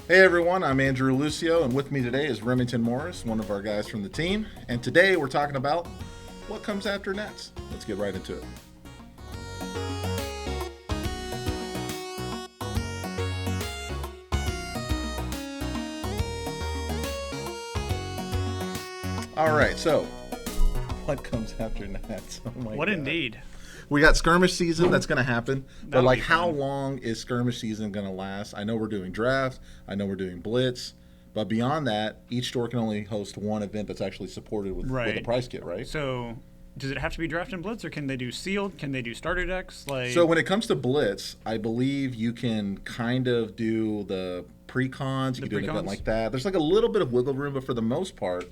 Hey everyone, I'm Andrew Lucio, and with me today is Remington Morris, one of our guys from the team. And today we're talking about what comes after Nets. Let's get right into it. All right, so what comes after Nets? Oh my What God. indeed? We got skirmish season that's going to happen, but That'll like be how fun. long is skirmish season going to last? I know we're doing drafts, I know we're doing blitz, but beyond that, each store can only host one event that's actually supported with a Right. prize kit, right? So, does it have to be draft and blitz, or can they do sealed? Can they do starter decks? So when it comes to blitz, I believe you can kind of do the pre-cons. You The can do an event pre-cons? like that. There's like a little bit of wiggle room, but for the most part,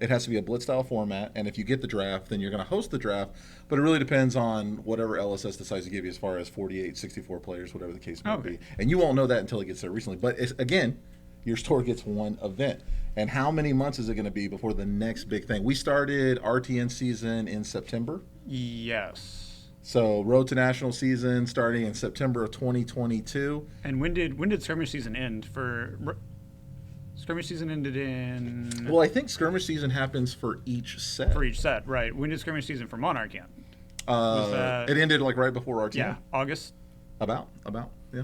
it has to be a blitz style format. And if you get the draft, then you're going to host the draft. But it really depends on whatever LSS decides to give you as far as 48, 64 players, whatever the case may Okay. be. And you won't know that until it gets there recently. But again, your store gets one event. And how many months is it going to be before the next big thing? We started RTN season in September. Yes. So Road to National season starting in September of 2022. And when did skirmish season end? Skirmish season ended in Well, I think skirmish season happens for each set. for each set, right? When did skirmish season for Monarch end? Was that- It ended like right before RTN. Yeah, August. About, yeah.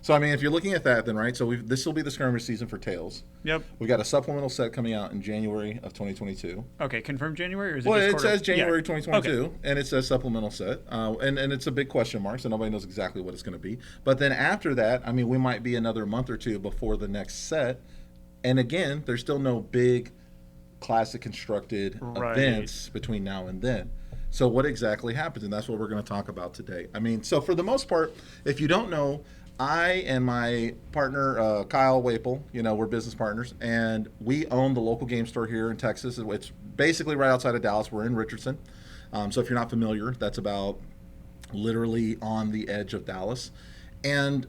So I mean, if you're looking at that, then right. So this will be the skirmish season for Tails. Yep. We've got a supplemental set coming out in January of 2022. Okay, confirmed January, or is it Well, just it quarter- says January Yeah. 2022, Okay. and it says supplemental set, and it's a big question mark, so nobody knows exactly what it's going to be. But then after that, I mean, we might be another month or two before the next set, and again, there's still no big classic constructed Right. events between now and then. So what exactly happens? And that's what we're going to talk about today. I mean, so for the most part, if you don't know, I and my partner Kyle Waple, we're business partners, and we own the local game store here in Texas. It's basically right outside of Dallas. We're in Richardson. So if you're not familiar, that's about literally on the edge of Dallas. And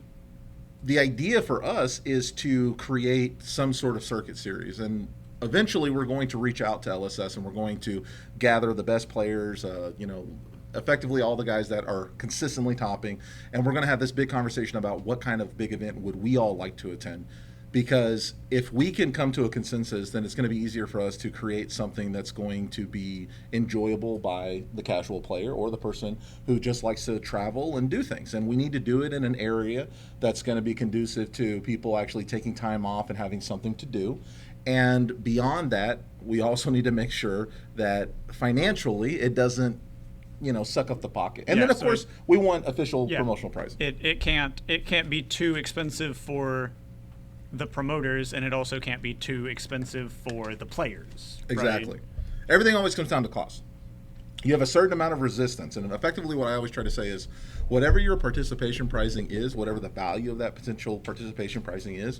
the idea for us is to create some sort of circuit series, and eventually we're going to reach out to LSS and we're going to gather the best players, effectively all the guys that are consistently topping, and we're going to have this big conversation about what kind of big event would we all like to attend. Because if we can come to a consensus, then it's going to be easier for us to create something that's going to be enjoyable by the casual player or the person who just likes to travel and do things. And we need to do it in an area that's going to be conducive to people actually taking time off and having something to do. And beyond that, we also need to make sure that financially it doesn't suck up the pocket. And Yeah, then of so course we want official Yeah. promotional pricing. It can't be too expensive for the promoters, and it also can't be too expensive for the players. right? Exactly. Everything always comes down to cost. You have a certain amount of resistance, and effectively what I always try to say is whatever your participation pricing is, whatever the value of that potential participation pricing is,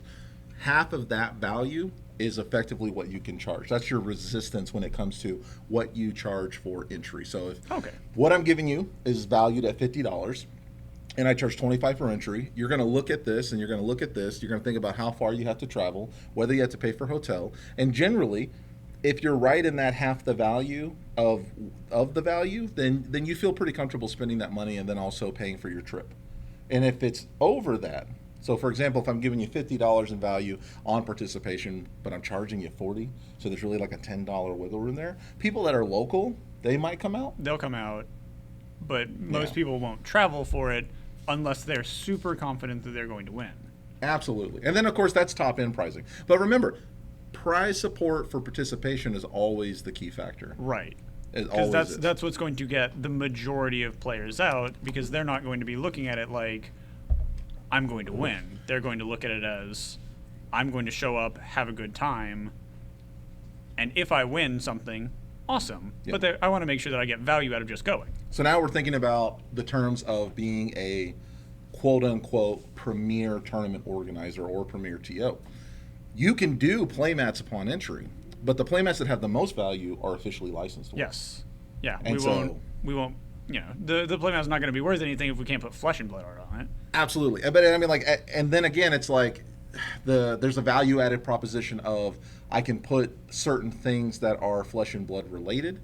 half of that value is effectively what you can charge. That's your resistance when it comes to what you charge for entry. So if Okay. what I'm giving you is valued at $50 and I charge $25 for entry, you're going to look at this and you're going to look at this. You're going to think about how far you have to travel, whether you have to pay for hotel. And generally, if you're right in that half the value of the value, then you feel pretty comfortable spending that money and then also paying for your trip. And if it's over that, so for example, if I'm giving you $50 in value on participation, but I'm charging you $40, so there's really like a $10 wiggle room there. People that are local, they might come out. They'll come out, but most Yeah. people won't travel for it unless they're super confident that they're going to win. Absolutely. And then, of course, that's top end pricing. But remember, prize support for participation is always the key factor. Right. It Because always that's is. that's what's going to get the majority of players out, because they're not going to be looking at it like I'm going to win. They're going to look at it as I'm going to show up, have a good time, and if I win something, awesome. Yeah. But I want to make sure that I get value out of just going. So now we're thinking about the terms of being a quote unquote premier tournament organizer or premier TO. You can do playmats upon entry, but the playmats that have the most value are officially licensed ones. Yes. Yeah. And We won't. The playmat's not going to be worth anything if we can't put flesh and blood art on it. Absolutely. But I mean, like, and then again, it's like there's a value added proposition of I can put certain things that are flesh and blood related.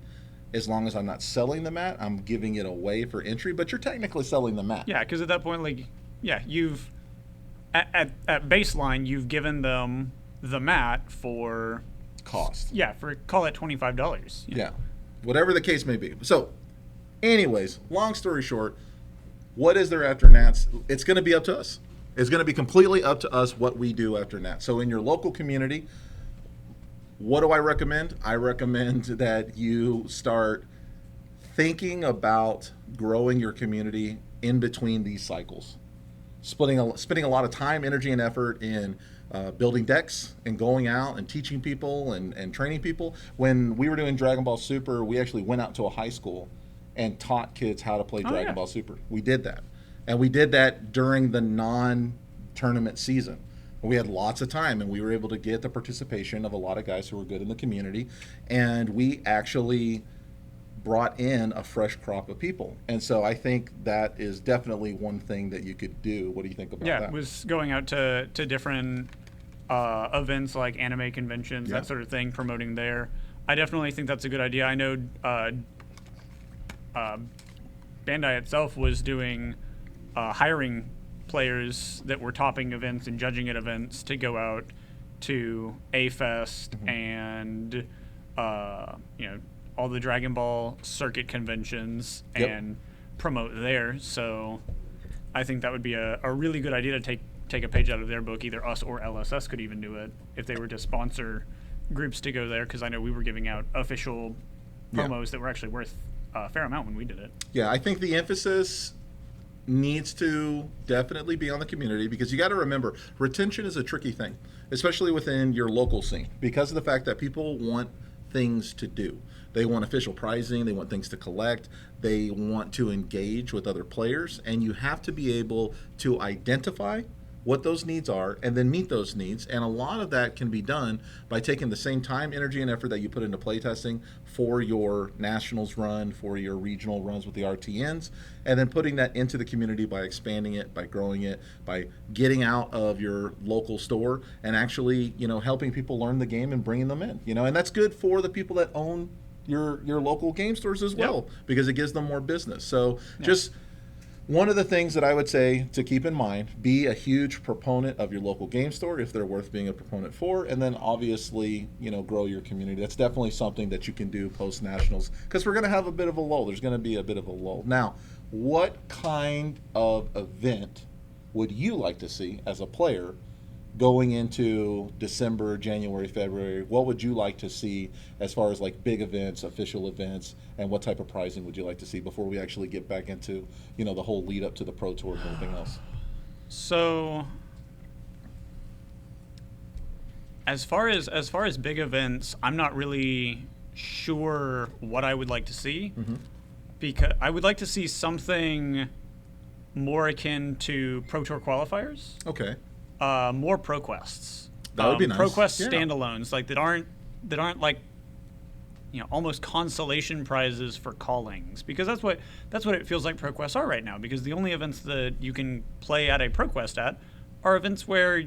As long as I'm not selling the mat, I'm giving it away for entry, but you're technically selling the mat. Yeah, because at that point, like, yeah, you've at baseline, you've given them the mat for Cost. for call it $25. Yeah. Whatever the case may be. So, anyways, long story short, what is there after Nats? It's going to be up to us. It's going to be completely up to us what we do after Nats. So, in your local community, what do I recommend? I recommend that you start thinking about growing your community in between these cycles. Spending a lot of time, energy, and effort in building decks and going out and teaching people and training people. When we were doing Dragon Ball Super, we actually went out to a high school and taught kids how to play Dragon Ball Super. We did that. And we did that during the non-tournament season. We had lots of time, and we were able to get the participation of a lot of guys who were good in the community. And we actually brought in a fresh crop of people. And so I think that is definitely one thing that you could do. What do you think about that? Yeah, it was going out to different events like anime conventions, that sort of thing, promoting there. I definitely think that's a good idea. I know Bandai itself was doing hiring players that were topping events and judging at events to go out to A-Fest and all the Dragon Ball Circuit conventions and promote there. So I think that would be a really good idea to take a page out of their book. Either us or LSS could even do it if they were to sponsor groups to go there, because I know we were giving out official promos that were actually worth a fair amount when we did it. Yeah, I think the emphasis needs to definitely be on the community, because you got to remember, retention is a tricky thing, especially within your local scene, because of the fact that people want things to do. They want official prizing, they want things to collect, they want to engage with other players, and you have to be able to identify what those needs are and then meet those needs. And a lot of that can be done by taking the same time, energy, and effort that you put into playtesting for your nationals run, for your regional runs with the RTNs, and then putting that into the community by expanding it, by growing it, by getting out of your local store and actually, helping people learn the game and bringing them in, and that's good for the people that own your local game stores as well, because it gives them more business. So just one of the things that I would say to keep in mind, be a huge proponent of your local game store if they're worth being a proponent for, and then obviously, grow your community. That's definitely something that you can do post-nationals, because we're going to have a bit of a lull. There's going to be a bit of a lull. Now, what kind of event would you like to see as a player going into December, January, February? What would you like to see as far as like big events, official events, and what type of prizing would you like to see before we actually get back into, the whole lead up to the Pro Tour and everything else? So as far as big events, I'm not really sure what I would like to see, because I would like to see something more akin to Pro Tour qualifiers. Okay. More ProQuests. That would be nice. ProQuest standalones, like that aren't like almost consolation prizes for callings, because that's what it feels like ProQuests are right now. Because the only events that you can play at a ProQuest at are events where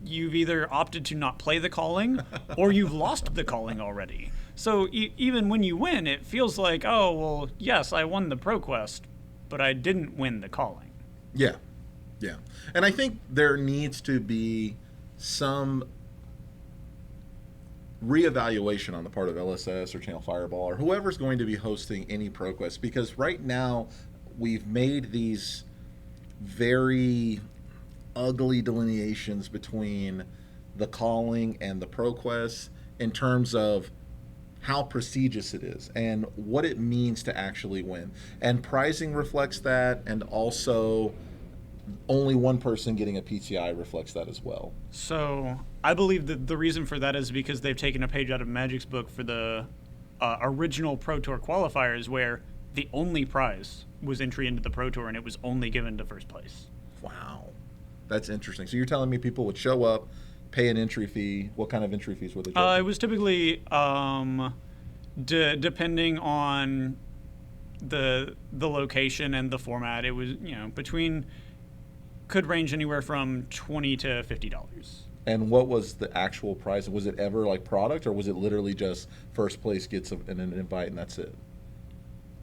you've either opted to not play the calling or you've lost the calling already. So even when you win, it feels like, oh well, yes, I won the ProQuest, but I didn't win the calling. Yeah. Yeah. And I think there needs to be some reevaluation on the part of LSS or Channel Fireball or whoever's going to be hosting any ProQuest, because right now we've made these very ugly delineations between the calling and the ProQuest in terms of how prestigious it is and what it means to actually win. And prizing reflects that, and also only one person getting a PTI reflects that as well. So I believe that the reason for that is because they've taken a page out of Magic's book for the original Pro Tour qualifiers, where the only prize was entry into the Pro Tour, and it was only given to first place. Wow. That's interesting. So you're telling me people would show up, pay an entry fee. What kind of entry fees were they charging? It was typically depending on the location and the format. It was could range anywhere from $20 to $50. And what was the actual prize? Was it ever like product, or was it literally just first place gets an invite and that's it?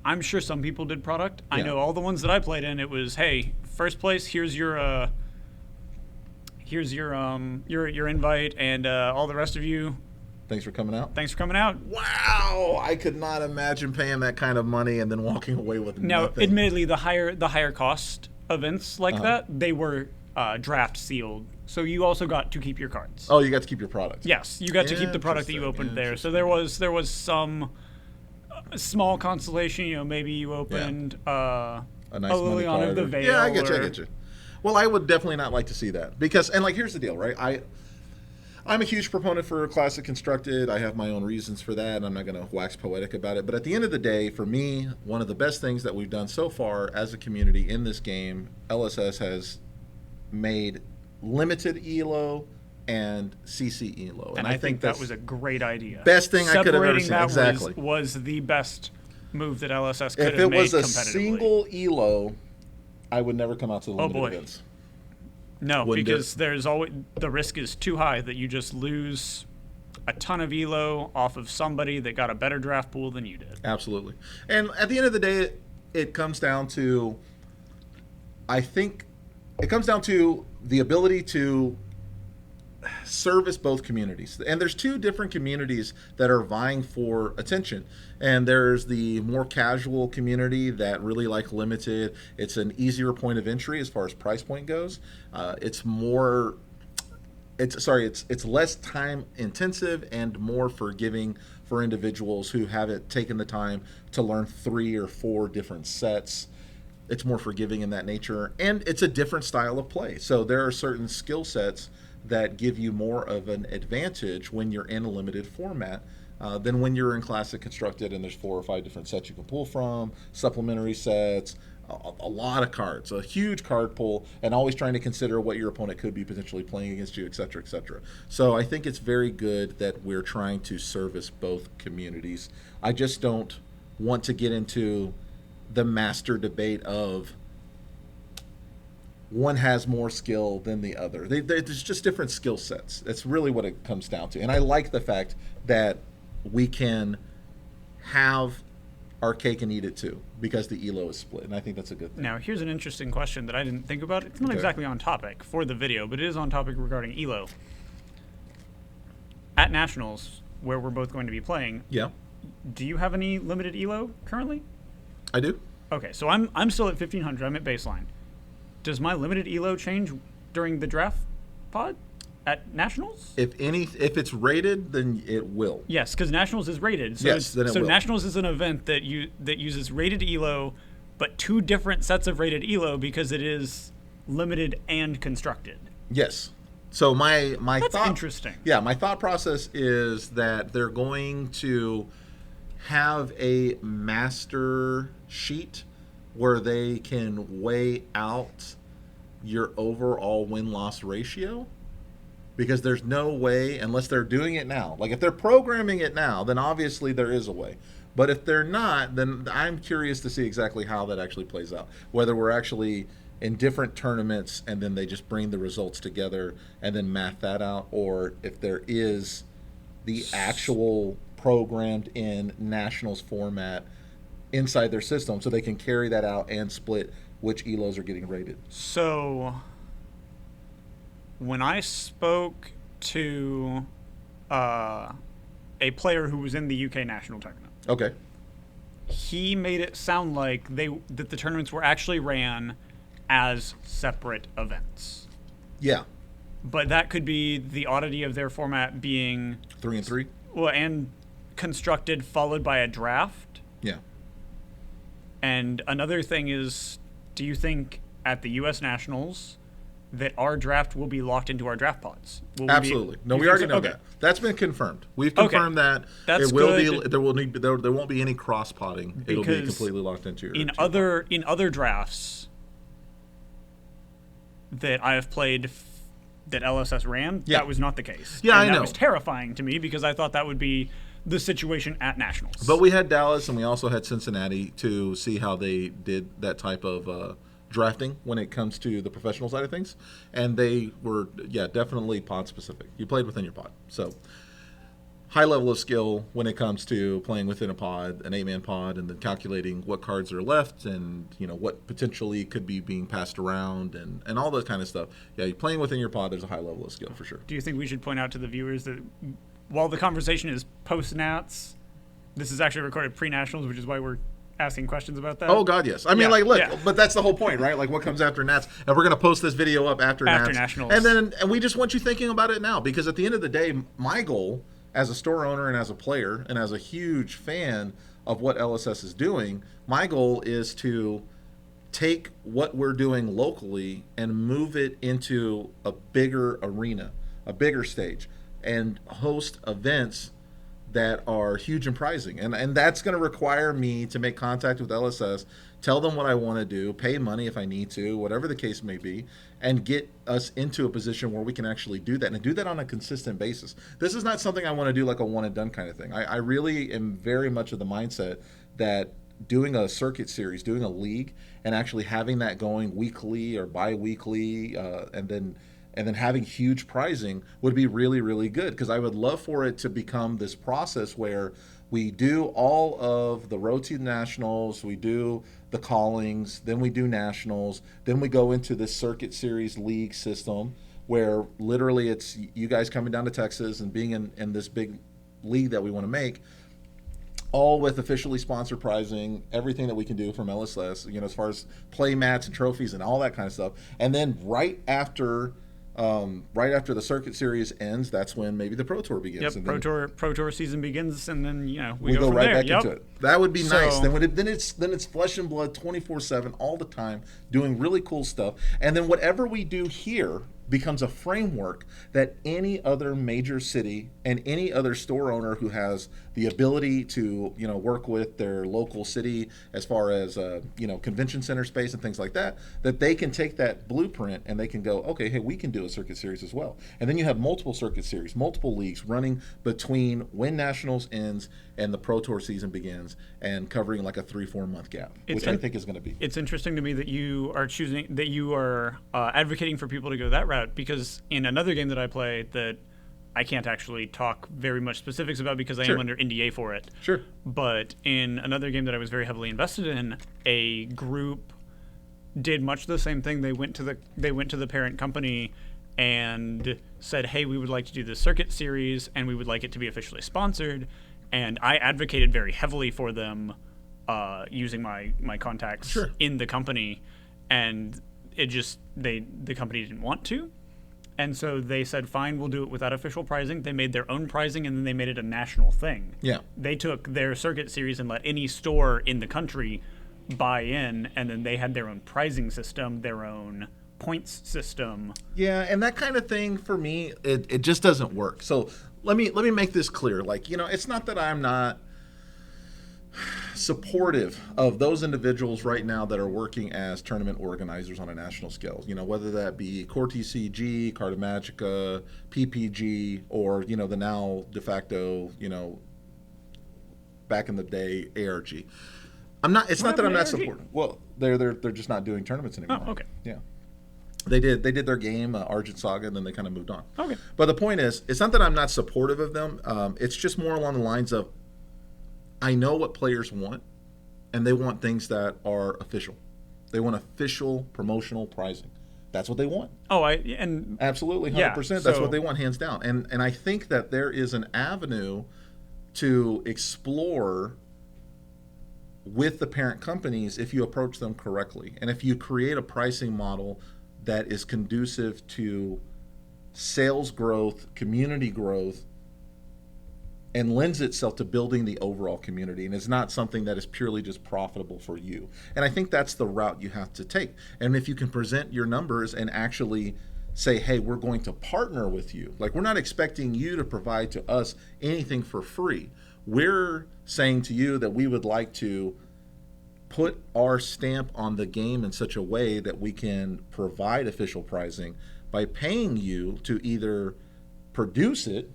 I'm sure some people did product. Yeah. I know all the ones that I played in, it was, hey, first place, here's your here's your invite, and all the rest of you, Thanks for coming out. thanks for coming out. Wow, I could not imagine paying that kind of money and then walking away with Now, nothing. admittedly, the higher cost events like Uh-huh. that, they were draft sealed, so you also got to keep your cards. Oh, you got to keep your product. Yes, you got to keep the product that you opened there. So there was some small consolation. You know, maybe you opened A nice money Liliana card. of the Veil. Yeah, I get you. I or- get you. Well, I would definitely not like to see that because, and like, here's the deal, right? I'm a huge proponent for Classic Constructed. I have my own reasons for that. I'm not going to wax poetic about it. But at the end of the day, for me, one of the best things that we've done so far as a community in this game, LSS has made limited ELO and CC ELO. And I think that was a great idea. best thing I could have ever Separating seen. that Exactly. was the best move that LSS could If have it made was a competitively. single ELO, I would never come out to the limited boy. events. No, Wouldn't do because there's always the risk is too high that you just lose a ton of elo off of somebody that got a better draft pool than you did. Absolutely. And at the end of the day, it comes down to, I think, it comes down to the ability to service both communities. And there's two different communities that are vying for attention. And there's the more casual community that really like limited. It's an easier point of entry as far as price point goes. It's less time intensive and more forgiving for individuals who haven't taken the time to learn 3 or 4 different sets. It's more forgiving in that nature, and it's a different style of play. So there are certain skill sets that give you more of an advantage when you're in a limited format than when you're in Classic Constructed and there's 4 or 5 different sets you can pull from, supplementary sets, a lot of cards, a huge card pool, and always trying to consider what your opponent could be potentially playing against you, et cetera, et cetera. So I think it's very good that we're trying to service both communities. I just don't want to get into the master debate of one has more skill than the other. There's just different skill sets. That's really what it comes down to. And I like the fact that we can have our cake and eat it too, because the ELO is split, and I think that's a good thing. Now, here's an interesting question that I didn't think about. It's not Okay. exactly on topic for the video, but it is on topic regarding ELO. At Nationals, where we're both going to be playing, Yeah, do you have any limited ELO currently? I do. Okay, so I'm still at 1500. I'm at baseline. Does my limited ELO change during the draft pod at Nationals? If it's rated, then it will. Yes, because Nationals is rated. So Yes, then it will. Nationals is an event that uses rated ELO, but 2 different sets of rated ELO because it is limited and constructed. Yes. So my That's thought, interesting. Yeah, my thought process is that they're going to have a master sheet where they can weigh out your overall win-loss ratio, because there's no way, unless they're doing it now. Like if they're programming it now, then obviously there is a way. But if they're not, then I'm curious to see exactly how that actually plays out. Whether we're actually in different tournaments and then they just bring the results together and then math that out, or if there is the actual programmed in Nationals format inside their system so they can carry that out and split which ELOs are getting rated. So when I spoke to a player who was in the UK national tournament, Okay. he made it sound like that the tournaments were actually ran as separate events. Yeah. But that could be the oddity of their format being 3 and 3. well, and constructed followed by a draft. Yeah. And another thing is, do you think at the U.S. Nationals that our draft will be locked into our draft pods? Will we be- Absolutely. No, you we think already so? know Okay. that. That's been confirmed. We've Okay. confirmed that That's it will good. be. There won't be any cross potting. It'll be Because completely locked into your. In to your other drafts that I have played that LSS ran, Yeah. that was not the case. Yeah, and I that know. was terrifying to me because I thought that would be the situation at Nationals. But we had Dallas and we also had Cincinnati to see how they did that type of drafting when it comes to the professional side of things, and they were definitely pod specific. You played within your pod, so high level of skill when it comes to playing within a pod, an 8-man pod, and then calculating what cards are left and what potentially could be being passed around and all that kind of stuff. Yeah, you're playing within your pod. There's a high level of skill for sure. Do you think we should point out to the viewers that while the conversation is post-nats, this is actually recorded pre-nationals, which is why we're asking questions about that? Oh God, yes. I mean, but that's the whole point, right? Like, what comes after Nats? And we're gonna post this video up after Nats. Nationals. And we just want you thinking about it now, because at the end of the day, my goal as a store owner and as a player and as a huge fan of what LSS is doing, my goal is to take what we're doing locally and move it into a bigger arena, a bigger stage, and host events that are huge and prizing. And that's going to require me to make contact with LSS, tell them what I want to do, pay money if I need to, whatever the case may be, and get us into a position where we can actually do that and do that on a consistent basis. This is not something I want to do like a one and done kind of thing. I really am very much of the mindset that doing a circuit series, doing a league, and actually having that going weekly or bi-weekly, and then having huge prizing would be really, really good, because I would love for it to become this process where we do all of the road to nationals, we do the callings, then we do nationals, then we go into this circuit series league system where literally it's you guys coming down to Texas and being in this big league that we want to make, all with officially sponsored prizing, everything that we can do from LSS, as far as play mats and trophies and all that kind of stuff. And then right after the circuit series ends, that's when maybe the Pro Tour begins. Yep, and Pro Tour season begins, and then we go from right there. back Yep. into it. That would be nice. Then it's flesh and blood 24/7 all the time, doing really cool stuff. And then whatever we do here becomes a framework that any other major city and any other store owner who has the ability to work with their local city as far as convention center space and things like that they can take that blueprint and they can go, okay, hey, we can do a circuit series as well. And then you have multiple circuit series, multiple leagues running between when nationals ends and the Pro Tour season begins, and covering like a 3-4 month gap, which I think is going to be. It's interesting to me that you are advocating for people to go that route, because in another game that I play that I can't actually talk very much specifics about because I am under NDA for it. Sure. But in another game that I was very heavily invested in, a group did much the same thing. They went to the parent company and said, "Hey, we would like to do this circuit series, and we would like it to be officially sponsored." And I advocated very heavily for them, using my contacts in the company, and the company didn't want to. And so they said, fine, we'll do it without official prizing. They made their own prizing, and then they made it a national thing. Yeah. They took their circuit series and let any store in the country buy in, and then they had their own prizing system, their own points system. Yeah, and that kind of thing, for me, it just doesn't work. So let me make this clear. Like, it's not that I'm not supportive of those individuals right now that are working as tournament organizers on a national scale, whether that be Core TCG, Cartamagica, PPG, or the now de facto, back in the day, ARG. It's not that I'm not supporting. Well, they're just not doing tournaments anymore. Oh, okay. Yeah. They did their game, Argent Saga, and then they kind of moved on. Okay. But the point is, it's not that I'm not supportive of them. It's just more along the lines of, I know what players want, and they want things that are official. They want official promotional prizing. That's what they want. Oh, absolutely, 100%. That's what they want, hands down. And I think that there is an avenue to explore with the parent companies if you approach them correctly, and if you create a pricing model that is conducive to sales growth, community growth, and lends itself to building the overall community, and is not something that is purely just profitable for you. And I think that's the route you have to take. And if you can present your numbers and actually say, hey, we're going to partner with you. Like, we're not expecting you to provide to us anything for free. We're saying to you that we would like to put our stamp on the game in such a way that we can provide official prizing by paying you to either produce it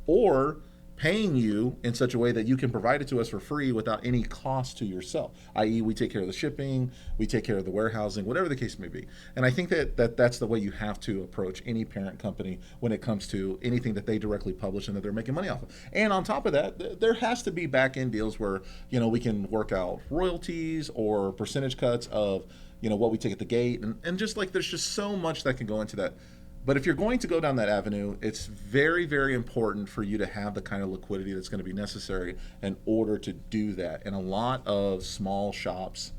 or paying you in such a way that you can provide it to us for free without any cost to yourself, i.e. we take care of the shipping, we take care of the warehousing, whatever the case may be. And I think that's the way you have to approach any parent company when it comes to anything that they directly publish and that they're making money off of. And on top of that, there has to be back-end deals where, we can work out royalties or percentage cuts of, what we take at the gate. And just like there's just so much that can go into that. But if you're going to go down that avenue, it's very, very important for you to have the kind of liquidity that's going to be necessary in order to do that. And a lot of small shops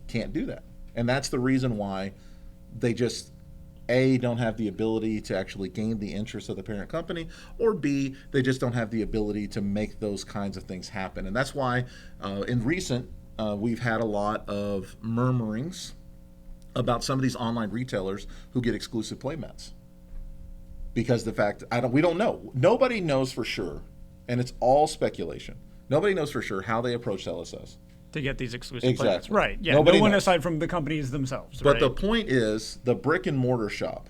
can't do that. And that's the reason why they just, A, don't have the ability to actually gain the interest of the parent company, or B, they just don't have the ability to make those kinds of things happen. And that's why in recent, we've had a lot of murmurings about some of these online retailers who get exclusive playmats. Because the fact, we don't know. Nobody knows for sure, and it's all speculation. Nobody knows for sure how they approach LSS. To get these exclusive playmats. Exactly. Right, yeah. Nobody no one knows. aside from the companies themselves, But right? the point is, the brick and mortar shop,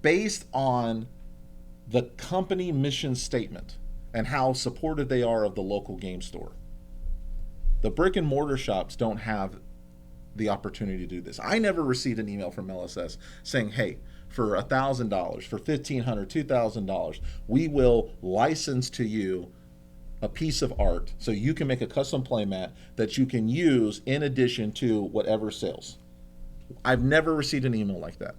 based on the company mission statement and how supportive they are of the local game store, the brick and mortar shops don't have the opportunity to do this. I never received an email from LSS saying, hey, for $1,000, for $1,500, $2,000, we will license to you a piece of art so you can make a custom playmat that you can use in addition to whatever sales. I've never received an email like that.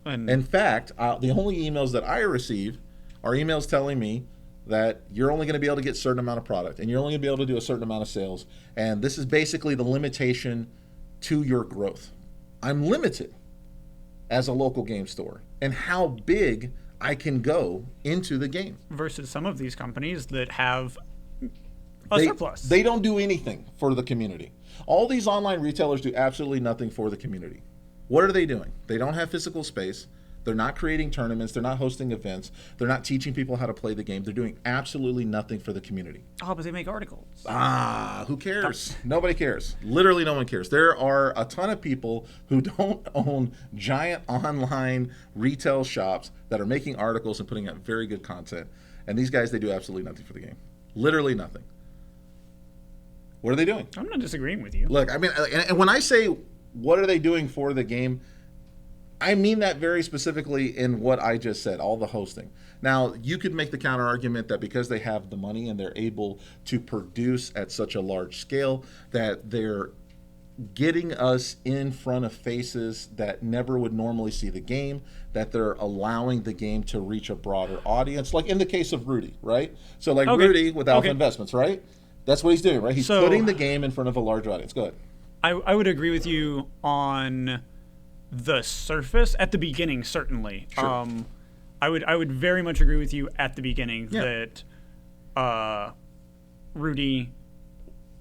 And In fact, the only emails that I receive are emails telling me that you're only going to be able to get a certain amount of product and you're only going to be able to do a certain amount of sales. And this is basically the limitation to your growth. I'm limited as a local game store and how big I can go into the game. versus some of these companies that have a surplus. They don't do anything for the community. All these online retailers do absolutely nothing for the community. What are they doing? They don't have physical space. They're not creating tournaments. They're not hosting events. They're not teaching people how to play the game. They're doing absolutely nothing for the community. Oh, but they make articles. Who cares? Nobody cares. Literally no one cares. There are a ton of people who don't own giant online retail shops that are making articles and putting out very good content. And these guys, they do absolutely nothing for the game. Literally nothing. What are they doing? I'm not disagreeing with you. Look, I mean, and when I say what are they doing for the game, I mean that very specifically in what I just said, all the hosting. Now, you could make the counter argument that because they have the money and they're able to produce at such a large scale, that they're getting us in front of faces that never would normally see the game, that they're allowing the game to reach a broader audience, like in the case of Rudy, right? So like Okay. Rudy with Alpha Okay. Investments, right? That's what he's doing, right? He's So- putting the game in front of a large audience. Go ahead. I would agree with you on the surface at the beginning, certainly. Sure. I would very much agree with you at the beginning Yeah. that Rudy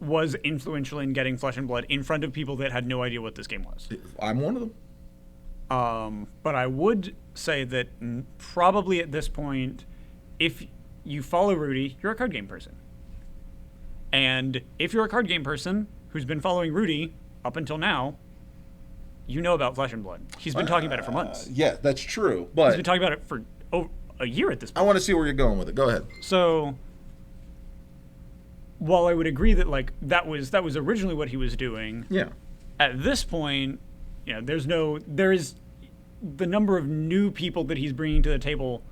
was influential in getting Flesh and Blood in front of people that had no idea what this game was. I'm one of them. But I would say that probably at this point, if you follow Rudy, you're a card game person. And if you're a card game person who's been following Rudy up until now, you know about Flesh and Blood. He's been talking about it for months. Yeah, that's true. He's But been talking about it for a year at this I point. want to see where you're going with it. Go ahead. So, while I would agree that like that was originally what he was doing, Yeah. at this point, there is the number of new people that he's bringing to the table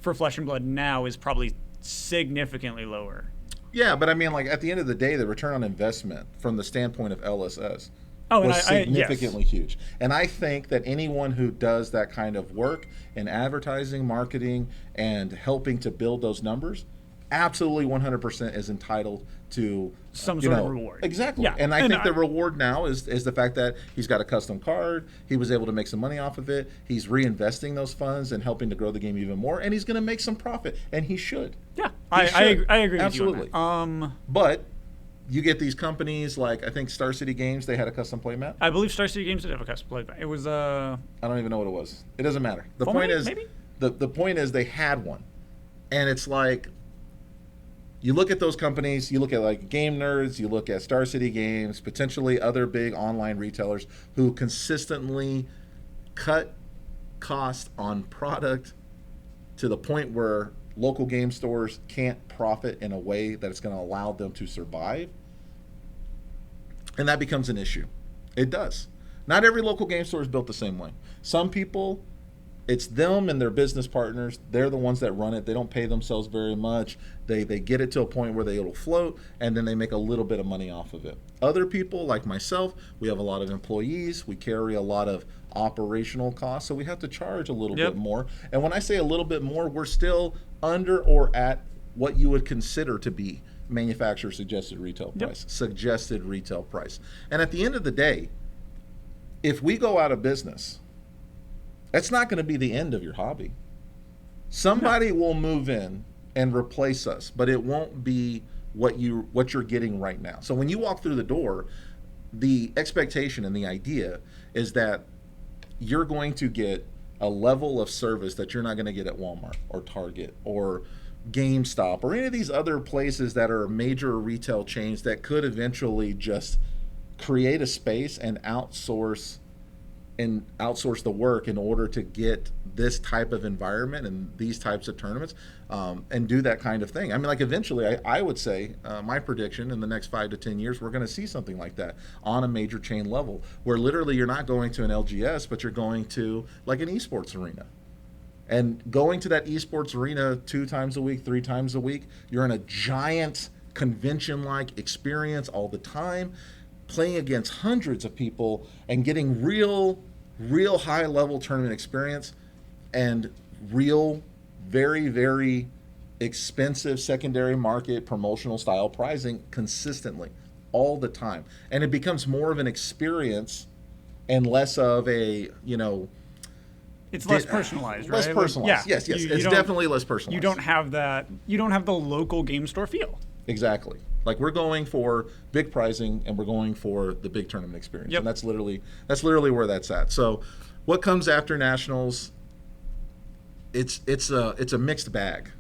for Flesh and Blood now is probably significantly lower. Yeah, but I mean, like at the end of the day, the return on investment from the standpoint of LSS Oh, was and significantly huge. And I think that anyone who does that kind of work in advertising, marketing, and helping to build those numbers, absolutely 100% is entitled to Some sort of reward. Exactly. Yeah, And I and think the reward now is the fact that he's got a custom card. He was able to make some money off of it. He's reinvesting those funds and helping to grow the game even more. And he's going to make some profit. And he should. Yeah, He should. I agree Absolutely. with you on that. But you get these companies like, I think Star City Games, they had a custom playmat. I believe Star City Games did have a custom play. It was I don't even know what it was. It doesn't matter. The Fulminate, point is, maybe? the point is they had one. And it's like, you look at those companies, you look at like Game Nerds, you look at Star City Games, potentially other big online retailers who consistently cut cost on product to the point where local game stores can't profit in a way that it's going to allow them to survive, and that becomes an issue. It does. Not every local game store is built the same way. Some people, it's them and their business partners. They're the ones that run it. They don't pay themselves very much. They get it to a point where it'll float, and then they make a little bit of money off of it. Other people, like myself, we have a lot of employees. We carry a lot of operational costs, so we have to charge a little bit more. And when I say a little bit more, we're still under or at what you would consider to be manufacturer suggested retail price, suggested retail price. And at the end of the day, if we go out of business, that's not going to be the end of your hobby. Somebody will move in and replace us, but it won't be what you're getting right now. So when you walk through the door, the expectation and the idea is that you're going to get a level of service that you're not going to get at Walmart or Target or GameStop or any of these other places that are major retail chains that could eventually just create a space and outsource the work in order to get this type of environment and these types of tournaments, and do that kind of thing. I mean, like eventually, I would say my prediction in the next 5 to 10 years, we're going to see something like that on a major chain level, where literally you're not going to an LGS, but you're going to like an esports arena. And going to that esports arena 2 times a week, 3 times a week, you're in a giant convention-like experience all the time, playing against hundreds of people and getting real high-level tournament experience and real, very, very expensive secondary market promotional style pricing consistently all the time. And it becomes more of an experience and less of a, it's less personalized, right? Less personalized. Yeah. Yes. It's definitely less personalized. You don't have that. You don't have the local game store feel. Exactly. Like we're going for big pricing and we're going for the big tournament experience. And that's literally where that's at. So what comes after nationals, it's a mixed bag.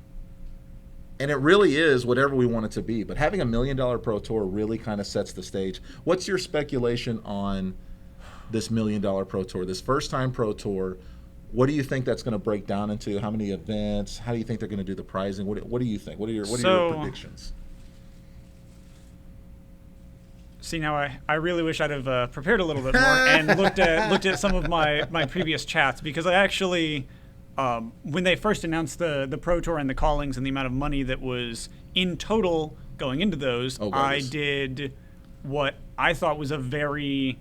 And it really is whatever we want it to be. But having $1 million Pro Tour really kind of sets the stage. What's your speculation on this $1 million Pro Tour, this first time Pro Tour? What do you think that's going to break down into? How many events? How do you think they're going to do the pricing? What do you think? What are your predictions? See, now I really wish I'd have prepared a little bit more and looked at some of my previous chats, because I actually, when they first announced the Pro Tour and the callings and the amount of money that was in total going into those, I did what I thought was a very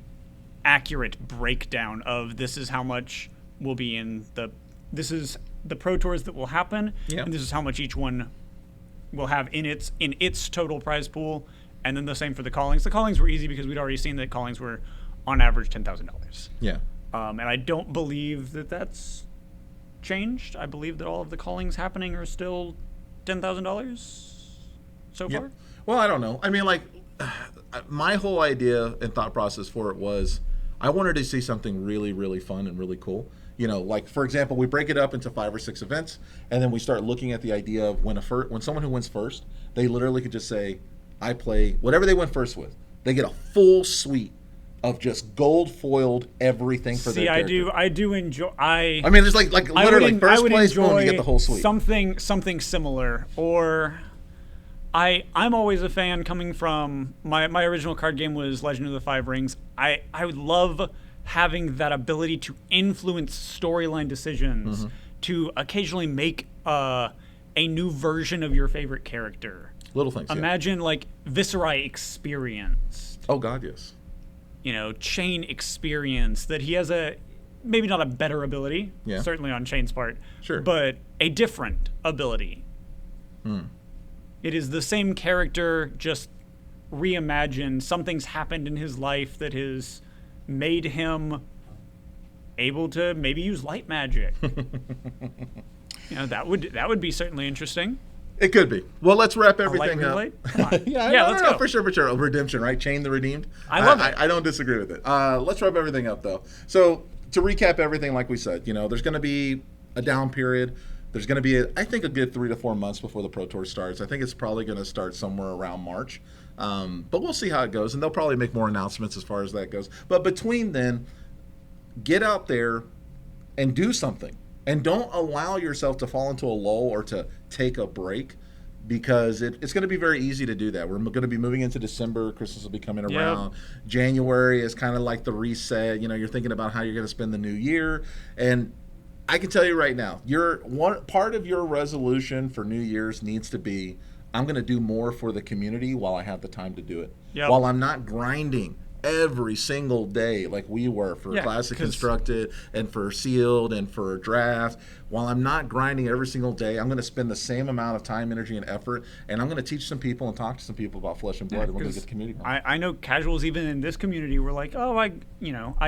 accurate breakdown of this is how much will be in this is the Pro Tours that will happen, and this is how much each one will have in its total prize pool. And then the same for the callings. The callings were easy because we'd already seen that callings were on average $10,000. Yeah. And I don't believe that that's changed. I believe that all of the callings happening are still $10,000 so far. Well, I don't know. I mean, like, my whole idea and thought process for it was I wanted to see something really, really fun and really cool. Like, for example, we break it up into 5 or 6 events, and then we start looking at the idea of when someone who wins first, they literally could just say, I play whatever they went first with. They get a full suite of just gold foiled everything for their character. See, I do enjoy. I mean, it's like literally first place, boom, you get the whole suite. Something similar. Or I'm always a fan coming from my original card game was Legend of the Five Rings. I would love having that ability to influence storyline decisions, to occasionally make a new version of your favorite character. Little things. Imagine like Viserai experience. Oh God, yes. Chain experience, that he has maybe not a better ability, certainly on Chain's part, but a different ability. It is the same character, just reimagined. Something's happened in his life that has made him able to maybe use light magic. That would be certainly interesting. It could be. Well, let's wrap everything up. Come on. Let's go. For sure. Redemption, right? Chain the Redeemed. I love it. I don't disagree with it. Let's wrap everything up, though. So, to recap everything, like we said, there's going to be a down period. There's going to be, I think, a good 3 to 4 months before the Pro Tour starts. I think it's probably going to start somewhere around March. But we'll see how it goes. And they'll probably make more announcements as far as that goes. But between then, get out there and do something. And don't allow yourself to fall into a lull or to take a break, because it's going to be very easy to do that. We're going to be moving into December. Christmas will be coming around. January is kind of like the reset. You're thinking about how you're going to spend the new year. And I can tell you right now, one part of your resolution for New Year's needs to be, I'm going to do more for the community while I have the time to do it. Yep. While I'm not grinding every single day like we were for Classic Constructed and for Sealed and for Draft. While I'm not grinding every single day, I'm going to spend the same amount of time, energy, and effort, and I'm going to teach some people and talk to some people about Flesh and Blood, and we're going to get the community going. I know casuals even in this community were like, oh, I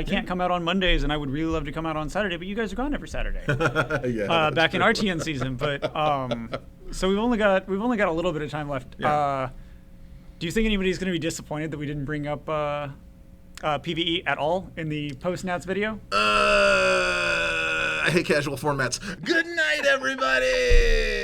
can't come out on Mondays, and I would really love to come out on Saturday, but you guys are gone every Saturday. Back in RTN season, but so we've only got a little bit of time left. Yeah. Do you think anybody's going to be disappointed that we didn't bring up PvE at all in the post-Nats video? I hate casual formats. Good night, everybody!